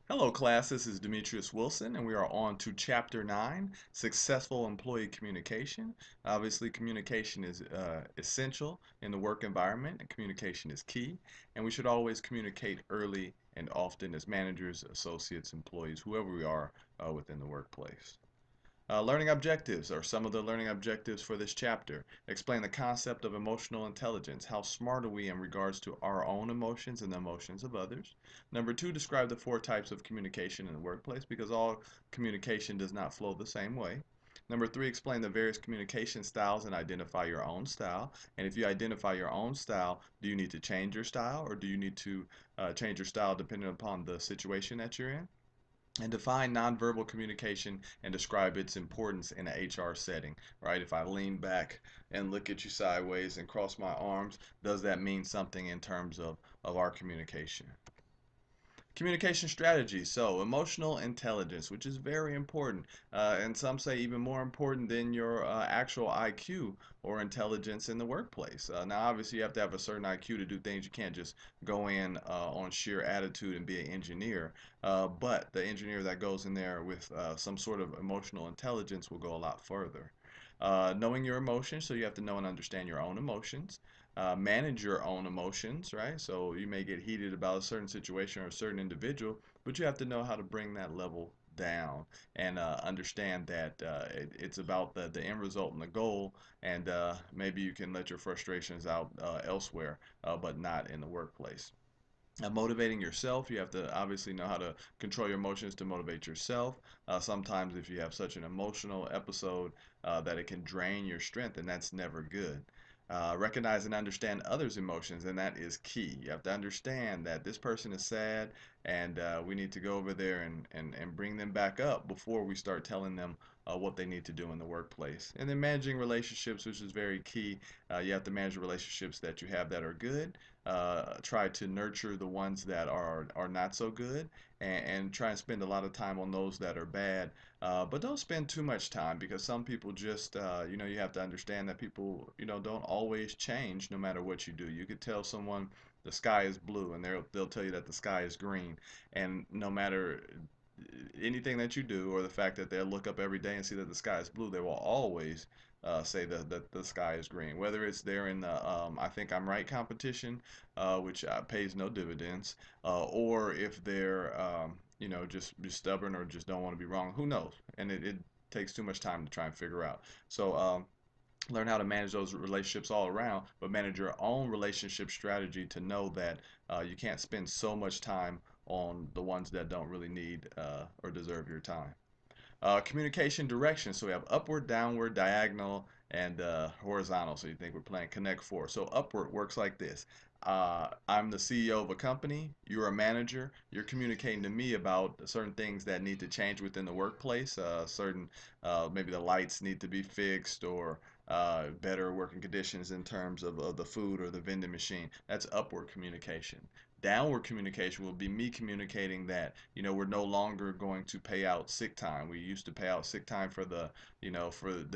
Hello class, this is Demetrius Wilson and we are on to Chapter 9, Successful Employee Communication. Obviously communication is essential in the work environment and communication is key, and we should always communicate early and often as managers, associates, employees, whoever we are within the workplace. Learning objectives are some of the learning objectives for this chapter. Explain the concept of emotional intelligence. How smart are we in regards to our own emotions and the emotions of others? Number two, describe the four types of communication in the workplace because all communication does not flow the same way. Number three, explain the various communication styles and identify your own style. And if you identify your own style, do you need to change your style or do you need to change your style depending upon the situation that you're in? And define nonverbal communication and describe its importance in an HR setting, right? If I lean back and look at you sideways and cross my arms, does that mean something in terms of our communication? Communication strategy. So, emotional intelligence, which is very important, and some say even more important than your actual IQ or intelligence in the workplace. Now, obviously, you have to have a certain IQ to do things. You can't just go in on sheer attitude and be an engineer. But the engineer that goes in there with some sort of emotional intelligence will go a lot further. Knowing your emotions, so you have to know and understand your own emotions. Manage your own emotions, right? So you may get heated about a certain situation or a certain individual, but you have to know how to bring that level down and understand that it's about the end result and the goal, and maybe you can let your frustrations out elsewhere, but not in the workplace. Motivating yourself, you have to obviously know how to control your emotions to motivate yourself. Sometimes, if you have such an emotional episode that it can drain your strength, and that's never good. Recognize and understand others' emotions, and that is key. You have to understand that this person is sad, and we need to go over there and bring them back up before we start telling them what they need to do in the workplace. And then managing relationships, which is very key. You have to manage the relationships that you have that are good, try to nurture the ones that are not so good, and try and spend a lot of time on those that are bad. But don't spend too much time because some people just you have to understand that people don't always change no matter what you do. You could tell someone the sky is blue and they'll tell you that the sky is green, and no matter anything that you do or the fact that they'll look up every day and see that the sky is blue, they will always say that the sky is green. Whether it's there in the I think I'm right competition, which pays no dividends, or if they're just be stubborn or just don't want to be wrong. Who knows? And it takes too much time to try and figure out. So learn how to manage those relationships all around, but manage your own relationship strategy to know that you can't spend so much time on the ones that don't really need or deserve your time. Communication direction. So we have upward, downward, diagonal, and horizontal. So you think we're playing Connect Four. So upward works like this. I'm the CEO of a company. You're a manager. You're communicating to me about certain things that need to change within the workplace. Certain, maybe the lights need to be fixed or better working conditions in terms of the food or the vending machine. That's upward communication. Downward communication will be me communicating that we're no longer going to pay out sick time. We used to pay out sick time for the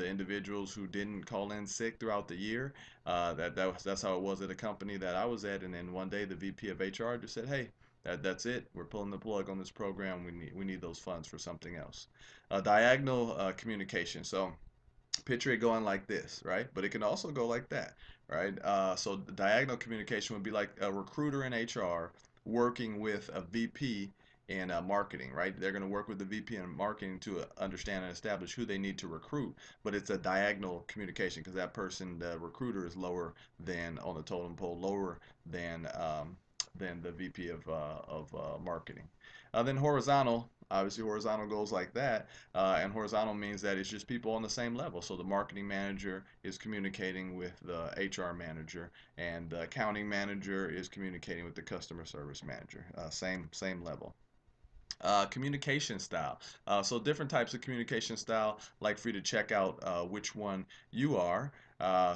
individuals who didn't call in sick throughout the year. That's how it was at a company that I was at, and then one day the VP of HR just said, "Hey, that's it. We're pulling the plug on this program. We need those funds for something else." Diagonal communication. So picture it going like this, right? But it can also go like that, right? So diagonal communication would be like a recruiter in HR working with a VP in marketing, right? They're going to work with the VP in marketing to understand and establish who they need to recruit, but it's a diagonal communication because that person, the recruiter, is lower than on the totem pole, lower than the VP of marketing. Then horizontal, obviously horizontal goes like that, and horizontal means that it's just people on the same level. So the marketing manager is communicating with the HR manager, and the accounting manager is communicating with the customer service manager. Same level. Communication style. So different types of communication style, like for you to check out which one you are.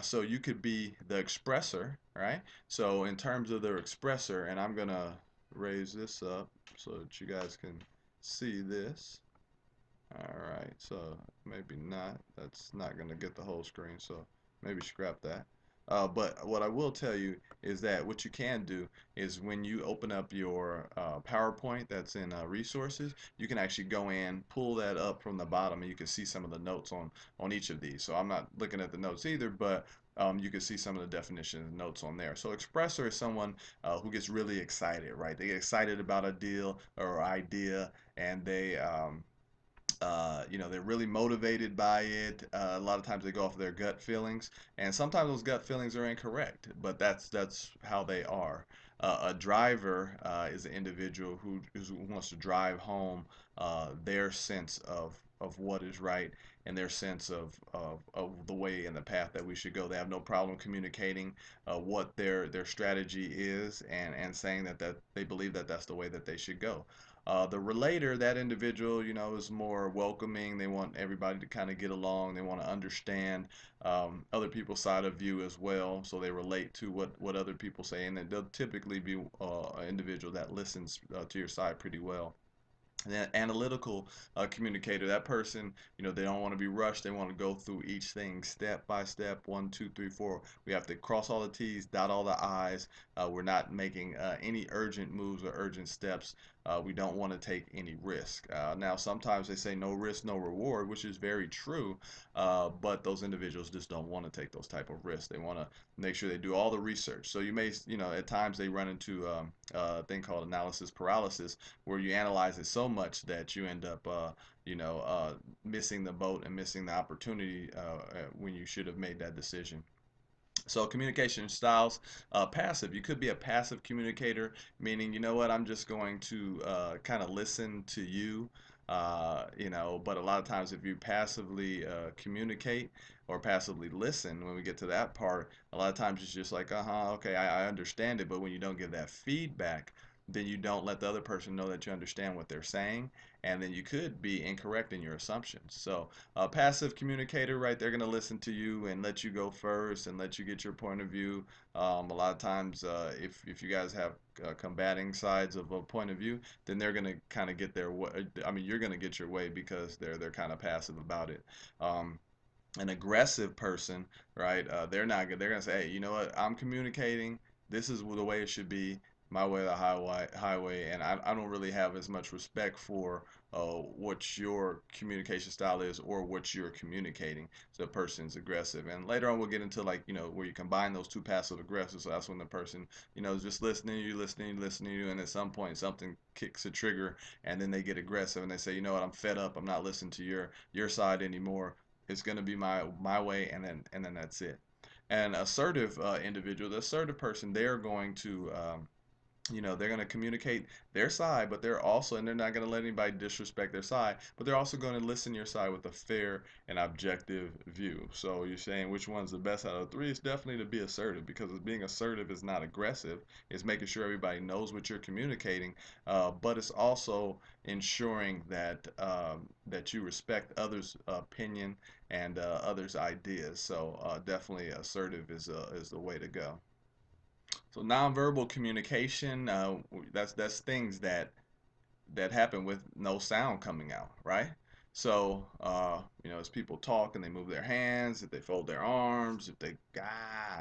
So you could be the expressor, right? So in terms of the expressor, and I'm gonna raise this up so that you guys can see this. All right, so maybe not. That's not gonna get the whole screen, so maybe scrap that. But what I will tell you is that what you can do is when you open up your PowerPoint that's in resources, you can actually go in, pull that up from the bottom, and you can see some of the notes on each of these. So I'm not looking at the notes either, but you can see some of the definitions and notes on there. So expressor is someone who gets really excited, right? They get excited about a deal or idea, and they're really motivated by it. A lot of times they go off their gut feelings, and sometimes those gut feelings are incorrect, but that's how they are. A driver is an individual who wants to drive home their sense of what is right and their sense of the way and the path that we should go. They have no problem communicating what their strategy is and saying that they believe that that's the way that they should go. The relator, that individual, is more welcoming. They want everybody to kind of get along. They want to understand other people's side of view as well, so they relate to what other people say, and they'll typically be an individual that listens to your side pretty well. And that analytical communicator, that person, they don't want to be rushed. They want to go through each thing step by step, one, two, three, four. We have to cross all the T's, dot all the I's. We're not making any urgent moves or urgent steps. We don't want to take any risk. Now, sometimes they say no risk, no reward, which is very true, but those individuals just don't want to take those type of risks. They want to make sure they do all the research. So you may, at times they run into a thing called analysis paralysis, where you analyze it so much that you end up, missing the boat and missing the opportunity when you should have made that decision. So communication styles, passive. You could be a passive communicator, meaning, you know what, I'm just going to kind of listen to you. But a lot of times if you passively communicate or passively listen, when we get to that part, a lot of times it's just like, uh-huh, okay, I understand it, but when you don't give that feedback, then you don't let the other person know that you understand what they're saying, and then you could be incorrect in your assumptions. So a passive communicator, right, they're going to listen to you and let you go first and let you get your point of view. A lot of times, if you guys have combating sides of a point of view, then they're going to kind of get their way. I mean, you're going to get your way because they're kind of passive about it. An aggressive person, right? They're not good. They're gonna say, hey, you know what? I'm communicating. This is the way it should be. My way or the highway, and I don't really have as much respect for what your communication style is or what you're communicating. So the person's aggressive, and later on we'll get into like where you combine those two passive aggressive. So that's when the person is just listening to you, and at some point something kicks a trigger, and then they get aggressive and they say, you know what? I'm fed up. I'm not listening to your side anymore. It's going to be my way, and then that's it. An assertive individual, the assertive person, they're going to they're going to communicate their side, but they're not going to let anybody disrespect their side, but they're also going to listen to your side with a fair and objective view. So you're saying which one's the best out of the three? It's definitely to be assertive, because being assertive is not aggressive. It's making sure everybody knows what you're communicating, but it's also ensuring that you respect others' opinion and others' ideas. So definitely assertive is the way to go. So nonverbal communication, that's things that happen with no sound coming out, right? So, as people talk and they move their hands, if they fold their arms, if they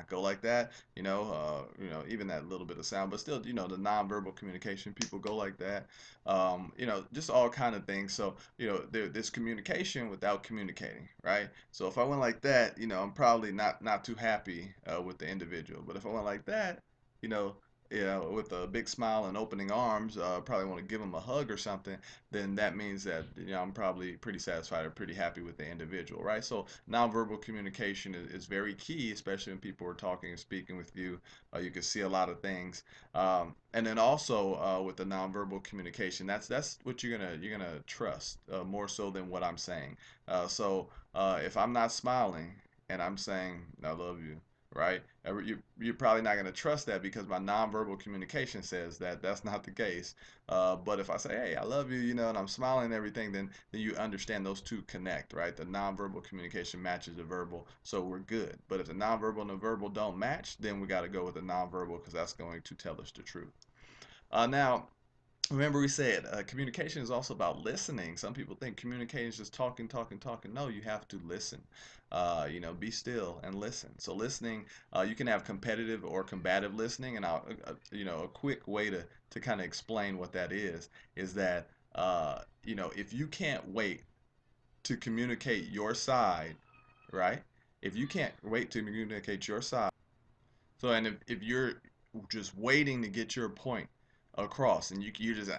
go like that, even that little bit of sound, but still, the nonverbal communication, people go like that, just all kind of things. So, there's communication without communicating, right? So if I went like that, I'm probably not too happy with the individual. But if I went like that, you know, with a big smile and opening arms, probably want to give them a hug or something, then that means that I'm probably pretty satisfied or pretty happy with the individual, right? So nonverbal communication is very key, especially when people are talking and speaking with you. You can see a lot of things, and then also with the nonverbal communication, that's what you're gonna trust more so than what I'm saying. So if I'm not smiling and I'm saying I love you, right? You're probably not going to trust that because my nonverbal communication says that that's not the case. But if I say, hey, I love you, and I'm smiling and everything, then you understand those two connect, right? The nonverbal communication matches the verbal, so we're good. But if the nonverbal and the verbal don't match, then we got to go with the nonverbal because that's going to tell us the truth. Now, Remember we said communication is also about listening. Some people think communicating is just talking, talking, talking. No, you have to listen. Be still and listen. So listening, you can have competitive or combative listening, and a quick way to kind of explain what that is that if you can't wait to communicate your side, right? If you can't wait to communicate your side, so, and if you're just waiting to get your point across, and you're just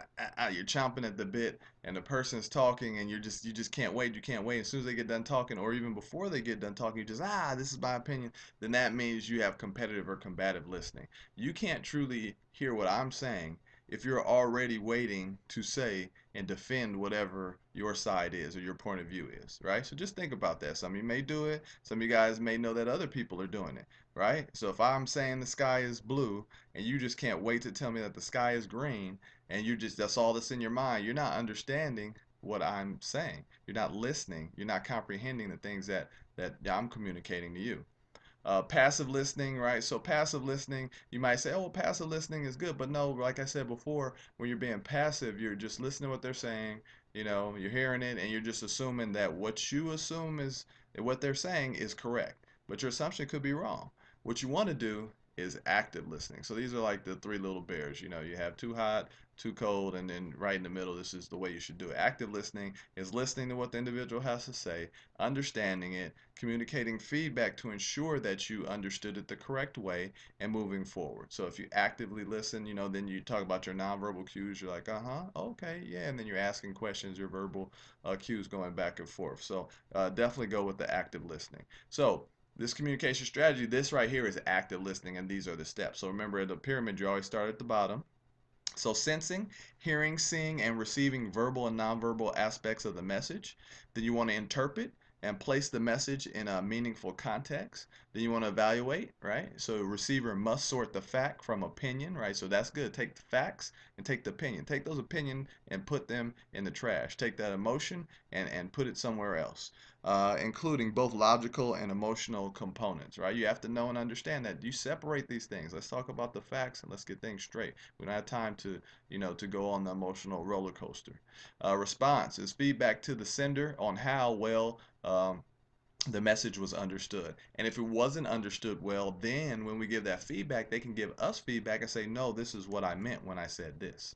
you're chomping at the bit, and the person's talking, and you just can't wait. As soon as they get done talking, or even before they get done talking, you just this is my opinion. Then that means you have competitive or combative listening. You can't truly hear what I'm saying if you're already waiting to say and defend whatever your side is or your point of view is, right? So just think about that. Some of you may do it. Some of you guys may know that other people are doing it, right? So if I'm saying the sky is blue and you just can't wait to tell me that the sky is green, and that's all that's in your mind, you're not understanding what I'm saying. You're not listening. You're not comprehending the things that I'm communicating to you. Passive listening, right? So passive listening, you might say, oh, passive listening is good, but no, like I said before, when you're being passive, you're just listening to what they're saying. You're hearing it, and you're just assuming that what you assume is what they're saying is correct, but your assumption could be wrong. What you want to do is active listening. So these are like the three little bears. You have too hot, too cold, and then right in the middle. This is the way you should do it. Active listening is listening to what the individual has to say, understanding it, communicating feedback to ensure that you understood it the correct way, and moving forward. So if you actively listen, then you talk about your nonverbal cues. You're like, okay, yeah, and then you're asking questions, your verbal cues going back and forth. So definitely go with the active listening. So this communication strategy, this right here is active listening, and these are the steps. So remember, the pyramid, you always start at the bottom. So, sensing, hearing, seeing, and receiving verbal and nonverbal aspects of the message. Then you want to interpret and place the message in a meaningful context. Then you want to evaluate, right? So, receiver must sort the fact from opinion, right? So, that's good. Take the facts and take the opinion. Take those opinion and put them in the trash. Take that emotion and put it somewhere else, including both logical and emotional components, right? You have to know and understand that you separate these things. Let's talk about the facts and let's get things straight. We don't have time to go on the emotional roller coaster. Response is feedback to the sender on how well the message was understood. And if it wasn't understood well, then when we give that feedback, they can give us feedback and say, no, this is what I meant when I said this.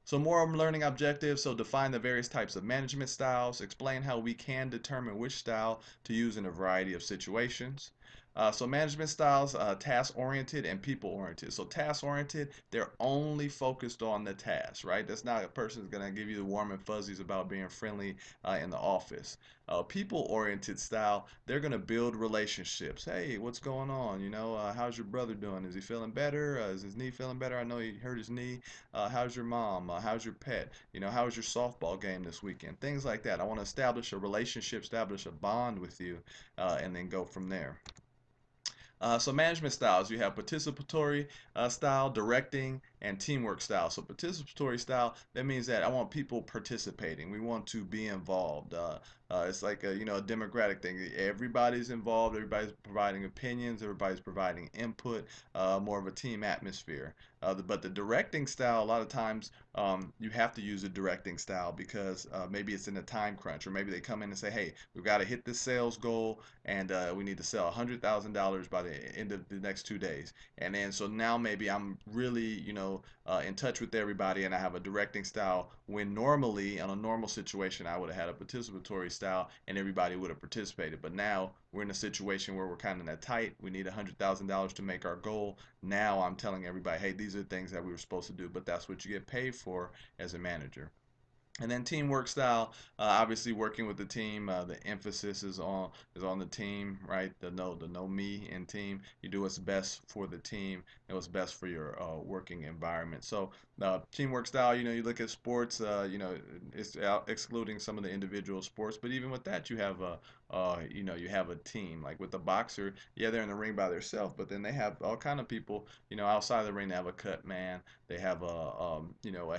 So more learning objectives. So define the various types of management styles. Explain how we can determine which style to use in a variety of situations. So management styles, task-oriented and people-oriented. So task-oriented, they're only focused on the task, right? That's not a person's gonna give you the warm and fuzzies about being friendly in the office. People-oriented style, they're gonna build relationships. Hey, what's going on? How's your brother doing? Is he feeling better? Is his knee feeling better? I know he hurt his knee. How's your mom? How's your pet? How was your softball game this weekend? Things like that. I want to establish a relationship, establish a bond with you, and then go from there. So management styles, you have participatory style, directing, and teamwork style. So participatory style, that means that I want people participating. We want to be involved. It's like a democratic thing. Everybody's involved. Everybody's providing opinions. Everybody's providing input. More of a team atmosphere. But the directing style, a lot of times you have to use a directing style because maybe it's in a time crunch, or maybe they come in and say, hey, we've got to hit this sales goal, and we need to sell $100,000 by the end of the next 2 days. And then so now maybe I'm really, in touch with everybody, and I have a directing style when normally in a normal situation I would have had a participatory style and everybody would have participated. But now we're in a situation where we're kind of that tight. We need $100,000 to make our goal. Now I'm telling everybody, hey, these are things that we were supposed to do, but that's what you get paid for as a manager. And then teamwork style, obviously working with the team. The emphasis is on the team, right? The know me in team. You do what's best for the team and what's best for your working environment. So teamwork style, you look at sports. It's excluding some of the individual sports, but even with that, you have you have a team. Like with the boxer, yeah, they're in the ring by themselves, but then they have all kind of people, outside the ring. They have a cut man, they have a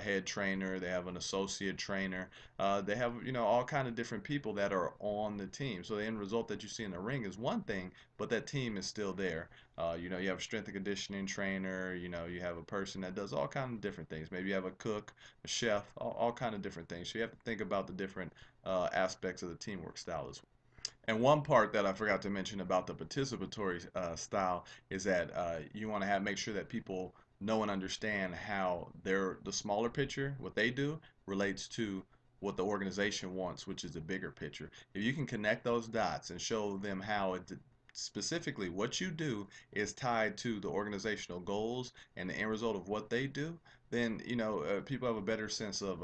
head trainer, they have an associate trainer, they have, all kind of different people that are on the team. So the end result that you see in the ring is one thing, but that team is still there. You have a strength and conditioning trainer, you have a person that does all kind of different things. Maybe you have a cook, a chef, all kind of different things. So you have to think about the different aspects of the teamwork style as well. And one part that I forgot to mention about the participatory style is that you want to have make sure that people know and understand how the smaller picture, what they do, relates to what the organization wants, which is the bigger picture. If you can connect those dots and show them how specifically what you do is tied to the organizational goals and the end result of what they do, then people have a better sense of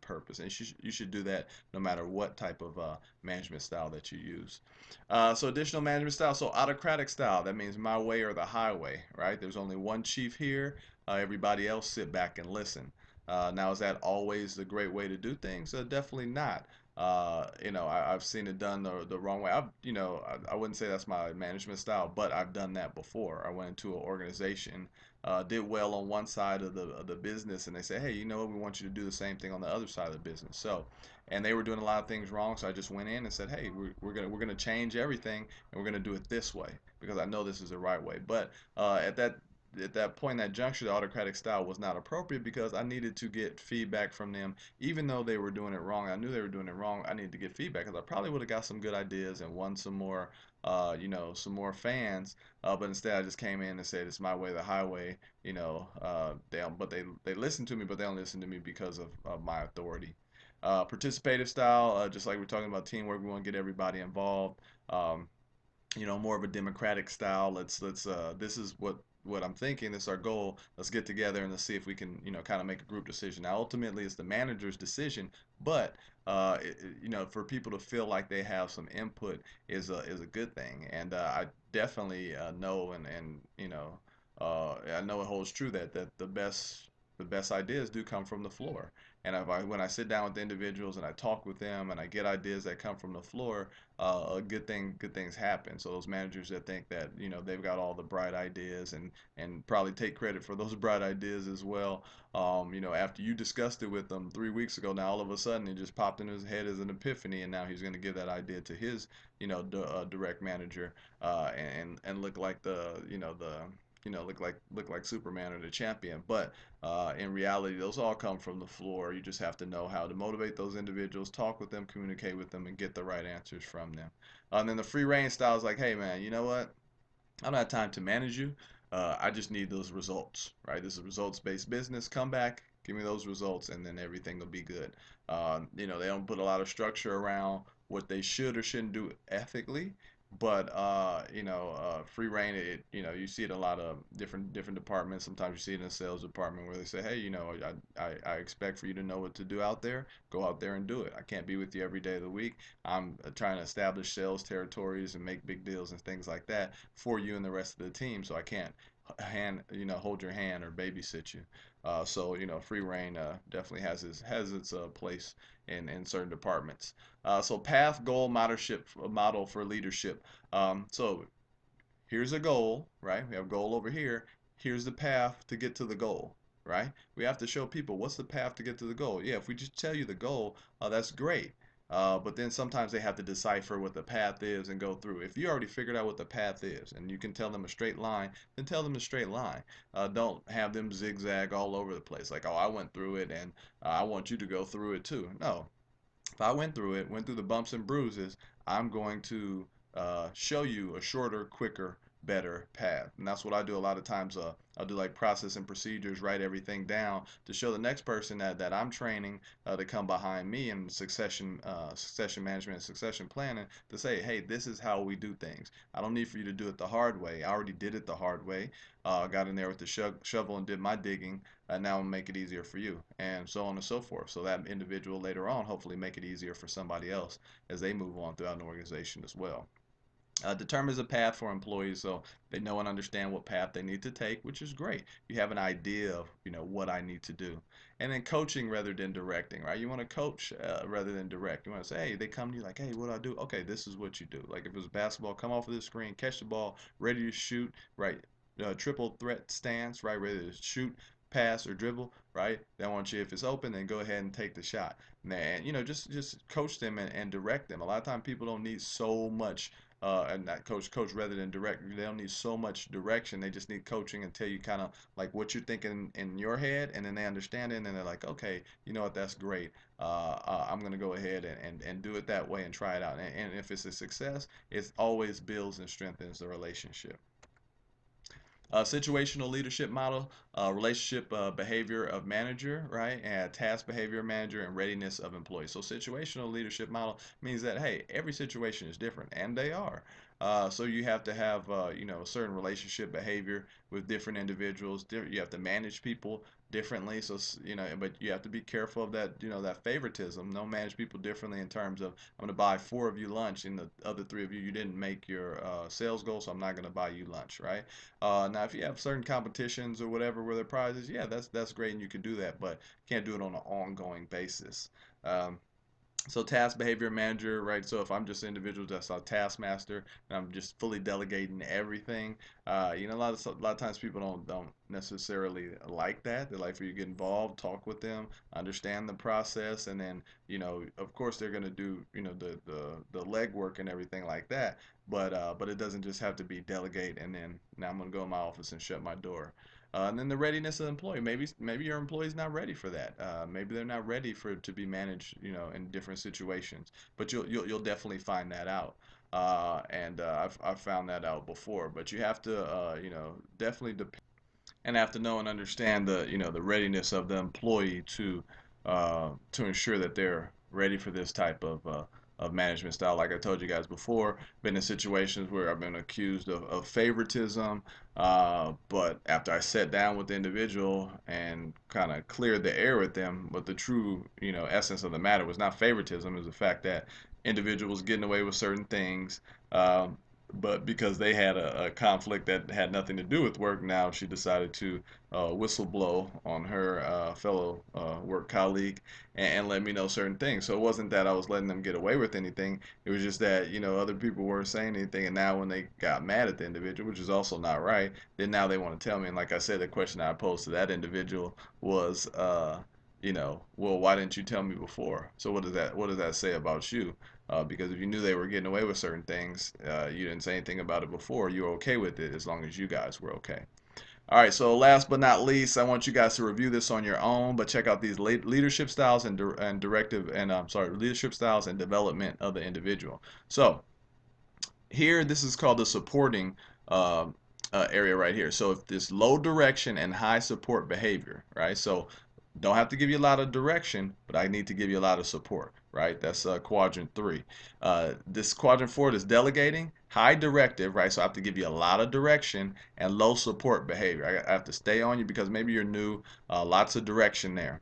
purpose, and you should do that no matter what type of management style that you use. So additional management style, so autocratic style, that means my way or the highway, right? There's only one chief here. Everybody else sit back and listen. Now, is that always the great way to do things? Definitely not. I've seen it done the wrong way. I wouldn't say that's my management style, but I've done that before. I went into an organization, did well on one side of the business, and they say, hey, you know what? We want you to do the same thing on the other side of the business. So, and they were doing a lot of things wrong, so I just went in and said, hey, we're gonna change everything, and we're gonna do it this way because I know this is the right way. But at that point, that juncture, the autocratic style was not appropriate because I needed to get feedback from them. Even though they were doing it wrong, I knew they were doing it wrong. I needed to get feedback because I probably would have got some good ideas and won some more fans. But instead, I just came in and said, "It's my way, the highway." But they listen to me, but they don't listen to me because of my authority. Participative style, just like we're talking about teamwork, we want to get everybody involved. Um, more of a democratic style. This is what I'm thinking. This is our goal. Let's get together and let's see if we can, kind of make a group decision. Now, ultimately, it's the manager's decision, but for people to feel like they have some input is a good thing. And I definitely know and I know it holds true that the best ideas do come from the floor. And when I sit down with individuals and I talk with them and I get ideas that come from the floor, good things happen. So those managers that think that they've got all the bright ideas and probably take credit for those bright ideas as well. After you discussed it with them 3 weeks ago, now all of a sudden it just popped in his head as an epiphany, and now he's going to give that idea to his direct manager, and look like look like Superman or the champion. But in reality, those all come from the floor. You just have to know how to motivate those individuals, talk with them, communicate with them, and get the right answers from them. And then the free reign style is like, hey man, you know what? I don't have time to manage you. I just need those results, right? This is a results-based business. Come back, give me those results, and then everything will be good. They don't put a lot of structure around what they should or shouldn't do ethically, but free reign. You see it in a lot of different departments. Sometimes you see it in the sales department where they say, hey, I expect for you to know what to do out there. Go out there and do it. I can't be with you every day of the week. I'm trying to establish sales territories and make big deals and things like that for you and the rest of the team. So I can't hold your hand or babysit you. So free reign definitely has its place in certain departments. So path, goal, model for leadership. So here's a goal, right? We have goal over here. Here's the path to get to the goal, right? We have to show people what's the path to get to the goal. Yeah, if we just tell you the goal, that's great. But then sometimes they have to decipher what the path is and go through. If you already figured out what the path is and you can tell them a straight line, then tell them a straight line. Don't have them zigzag all over the place. Like, oh, I went through it and I want you to go through it too. No, if I went through the bumps and bruises, I'm going to show you a shorter, quicker, better path. And that's what I do a lot of times. I'll do like process and procedures, write everything down to show the next person that I'm training to come behind me in succession management and succession planning to say, hey, this is how we do things. I don't need for you to do it the hard way. I already did it the hard way. Got in there with the shovel and did my digging, and now I'll make it easier for you, and so on and so forth. So that individual later on hopefully make it easier for somebody else as they move on throughout an organization as well. Determines a path for employees so they know and understand what path they need to take, which is great. You have an idea of what I need to do. And then coaching rather than directing, right? You want to coach rather than direct. You want to say, hey, they come to you like, hey, what do I do? Okay, this is what you do. Like if it was basketball, come off of the screen, catch the ball, ready to shoot, right? Triple threat stance, right? Ready to shoot, pass, or dribble, right? They want you, if it's open, then go ahead and take the shot. And just coach them and direct them. A lot of times people don't need so much and not coach rather than direct. They don't need so much direction. They just need coaching and tell you kind of like what you're thinking in your head, and then they understand it, and then they're like, okay, you know what, that's great. I'm gonna go ahead and do it that way and try it out. And if it's a success, it always builds and strengthens the relationship. Situational leadership model, relationship behavior of manager, right? And task behavior manager and readiness of employees. So situational leadership model means that, hey, every situation is different, and they are. So you have to have, a certain relationship behavior with different individuals. You have to manage people differently. So, but you have to be careful of that, that favoritism. Don't manage people differently in terms of, I'm going to buy four of you lunch, and the other three of you, you didn't make your sales goal, so I'm not going to buy you lunch, right? Now, if you have certain competitions or whatever where there are prizes, yeah, that's great, and you can do that, but you can't do it on an ongoing basis. Um, so task behavior manager, right? So if I'm just an individual that's a taskmaster and I'm just fully delegating everything, a lot of times people don't necessarily like that. They like for you to get involved, talk with them, understand the process, and then of course they're gonna do the legwork and everything like that. But it doesn't just have to be delegate and then now I'm gonna go in my office and shut my door. And then the readiness of the employee. Maybe your employee's not ready for that. Maybe they're not ready for it to be managed, in different situations. But you'll definitely find that out. And I've found that out before. But you have to, definitely depend and have to know and understand the readiness of the employee to ensure that they're ready for this type of management style. Like I told you guys before, been in situations where I've been accused of favoritism, but after I sat down with the individual and kind of cleared the air with them, but the true essence of the matter was not favoritism, it was the fact that individuals getting away with certain things. But because they had a conflict that had nothing to do with work, now she decided to whistle blow on her fellow work colleague and let me know certain things. So it wasn't that I was letting them get away with anything. It was just that other people weren't saying anything, and now when they got mad at the individual, which is also not right, then now they want to tell me. And like I said, the question I posed to that individual was, well, why didn't you tell me before? So what does that say about you? Because if you knew they were getting away with certain things, you didn't say anything about it before. You were okay with it as long as you guys were okay. All right, so last but not least, I want you guys to review this on your own, but check out these leadership styles and directive and I'm sorry, leadership styles and development of the individual. So here, this is called the supporting uh, area right here. So if this low direction and high support behavior, right? So don't have to give you a lot of direction, but I need to give you a lot of support, right? That's quadrant three. This quadrant four is delegating, high directive, right? So I have to give you a lot of direction and low support behavior. I have to stay on you because maybe you're new, lots of direction there.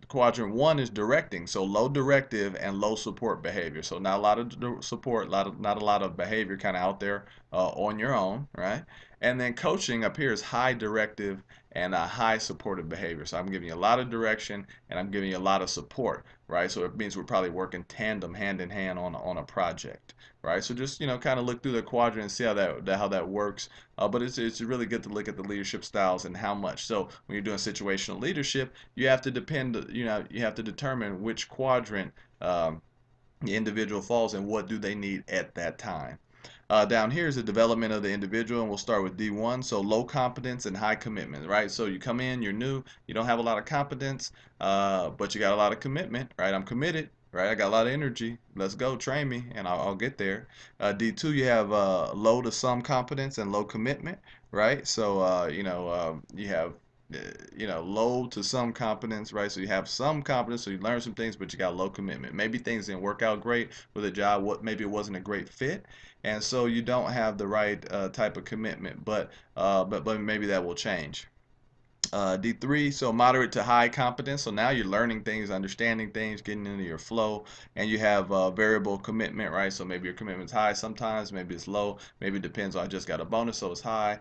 Quadrant one is directing, so low directive and low support behavior. So not a lot of support, not a lot of behavior kind of out there on your own, right? And then coaching appears high directive and a high supportive behavior. So I'm giving you a lot of direction and I'm giving you a lot of support, right? So it means we're probably working tandem, hand in hand on a project, right? So just kind of look through the quadrant and see how that works. But it's really good to look at the leadership styles and how much. So when you're doing situational leadership, you have to you have to determine which quadrant the individual falls and what do they need at that time. Down here is the development of the individual, and we'll start with D1. So low competence and high commitment, right? So you come in, you're new, you don't have a lot of competence, but you got a lot of commitment, right? I'm committed, right? I got a lot of energy. Let's go, train me, and I'll get there. D2, you have low to some competence and low commitment, right? So you have low to some competence, right? So you have some competence, so you learn some things, but you got low commitment. Maybe things didn't work out great with a job. Maybe it wasn't a great fit, and so you don't have the right type of commitment. But maybe that will change. D3, so moderate to high competence. So now you're learning things, understanding things, getting into your flow, and you have variable commitment, right? So maybe your commitment's high sometimes, maybe it's low, maybe it depends on I just got a bonus, so it's high.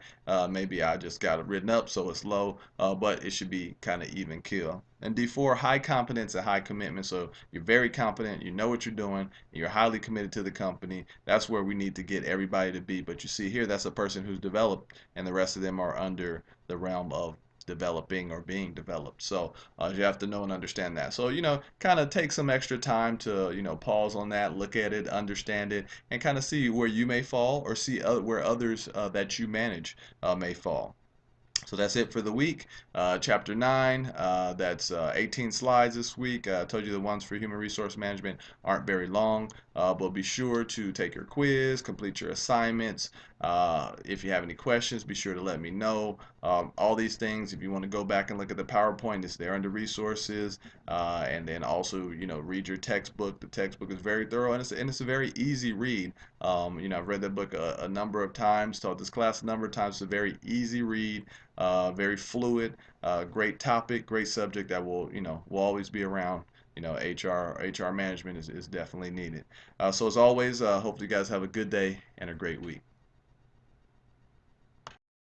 Maybe I just got it written up, so it's low, but it should be kind of even kill. And D4, high competence and high commitment. So you're very competent, you know what you're doing, you're highly committed to the company. That's where we need to get everybody to be. But you see here, that's a person who's developed, and the rest of them are under the realm of developing or being developed. So you have to know and understand that. So, kind of take some extra time to, pause on that, look at it, understand it, and kind of see where you may fall or see where others that you manage may fall. So that's it for the week. Chapter 9, that's 18 slides this week. I told you the ones for human resource management aren't very long, but be sure to take your quiz, complete your assignments. If you have any questions, be sure to let me know. All these things, if you want to go back and look at the PowerPoint, it's there under resources. And then also, read your textbook. The textbook is very thorough, and it's a very easy read. I've read that book a number of times, taught this class a number of times. It's a very easy read, very fluid, great topic, great subject that will always be around. HR management is definitely needed. So as always, hopefully you guys have a good day and a great week.